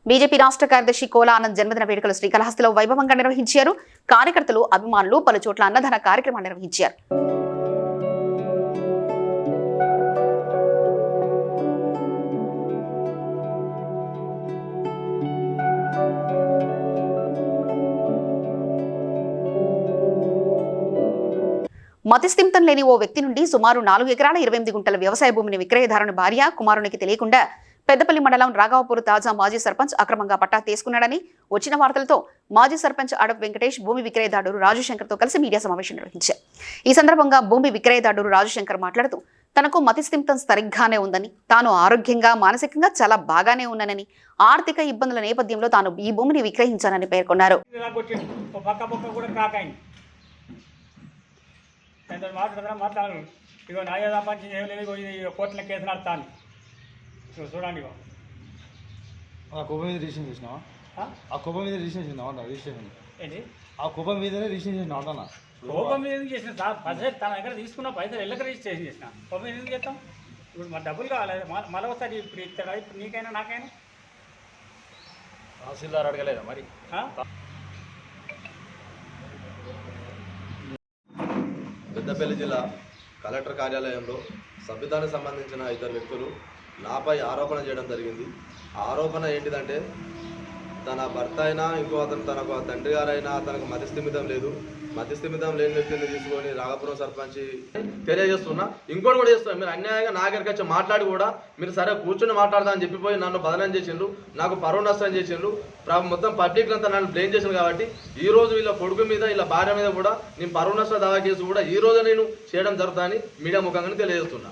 BJP రాష్ట్ర కార్యదర్శి కోలా ఆనంద్ జన్మదిన వేడుకలు శ్రీకాళహస్తిలో వైభవంగా నిర్వహించారు. కార్యకర్తలు, అభిమానులు పలుచోట్ల అన్నదాన కార్యక్రమాలు నిర్వహించారు. మతిస్థిమితం లేని ఓ వ్యక్తి నుండి సుమారు 4 ఎకరాల 28 గుంటల వ్యవసాయ భూమిని విక్రయదారుని భార్య, కుమారునికి తెలియకుండా పెద్దపల్లి మండలం రాఘవపూర్ తాజా మాజీ సర్పంచ్ అక్రమంగా పట్టా తీసుకున్నాడని వచ్చిన వార్తలతో మాజీ సర్పంచ్ అడప్ వెంకటేష్ భూమి విక్రయదారుడు రాజశంకర్తో కలిసి మీడియా సమావేశం నిర్వహించారు. ఈ సందర్భంగా భూమి విక్రయదారుడు రాజశంకర్ మాట్లాడుతూ తనకు మతిస్థిమితం సరిగ్గానే ఉందని, తాను ఆరోగ్యంగా, మానసికంగా చాలా బాగానే ఉన్నానని, ఆర్థిక ఇబ్బందుల నేపథ్యంలో తాను ఈ భూమిని విక్రయించానని పేర్కొన్నారు. మాట్లాడాలి ఇగో నాయదా పంచి కోర్టుల కేసు నడుతాను చూడండి. ఆ కుప్ప మీద రిజిస్ట్రేషన్ చేసినావా? ఆ కుప్ప మీద రిజిస్ట్రేషన్ చేసినావా? రిజిస్ట్రేషన్ ఏంటి? ఆ కుప్ప మీదనే రిజిస్ట్రేషన్ చేసినా అంటున్నా. కోపం మీద ఎందుకు చేసిన సార్? పైసలు తన దగ్గర తీసుకున్న పైసలు ఎల్లక రిజిస్ట్రేషన్ చేసిన. కోపం మీద ఎందుకు చేస్తాం? ఇప్పుడు మా డబ్బులు కావాలి మళ్ళీ ఒకసారి ఇప్పుడు ఇస్తాడా? ఇప్పుడు నీకైనా నాకైనా తహసీల్దార్ అడగలేదా మరి? పెద్దపల్లి జిల్లా కలెక్టర్ కార్యాలయంలో సభ్యతానికి సంబంధించిన 2 వ్యక్తులు నాపై ఆరోపణ చేయడం జరిగింది. ఆరోపణ ఏంటిదంటే తన భర్త అయినా ఇంకో అతను తనకు తండ్రి గారైనా తనకు మతిస్థిమితం లేదు, మతిస్థిమితం లేని వ్యక్తిని తీసుకొని రాఘపురం సర్పంచ్ తెలియజేస్తున్నా. ఇంకోటి కూడా చేస్తున్నా, మీరు అన్యాయంగా నా దగ్గరికి వచ్చి మాట్లాడి కూడా మీరు సరే కూర్చొని మాట్లాడదా అని చెప్పిపోయి నన్ను బదనం చేసిండ్రు, నాకు పరువు నష్టం చేసిండ్రు, మొత్తం పబ్లిక్ అంతా నన్ను బ్లేమ్ చేసిండ్రు. కాబట్టి ఈ రోజు వీళ్ళ కొడుకు మీద వీళ్ళ భార్య మీద కూడా నేను పరువు నష్ట దావా కేసు కూడా ఈ రోజు నేను చేయడం జరుగుతుందని మీడియా ముఖంగా తెలియజేస్తున్నా.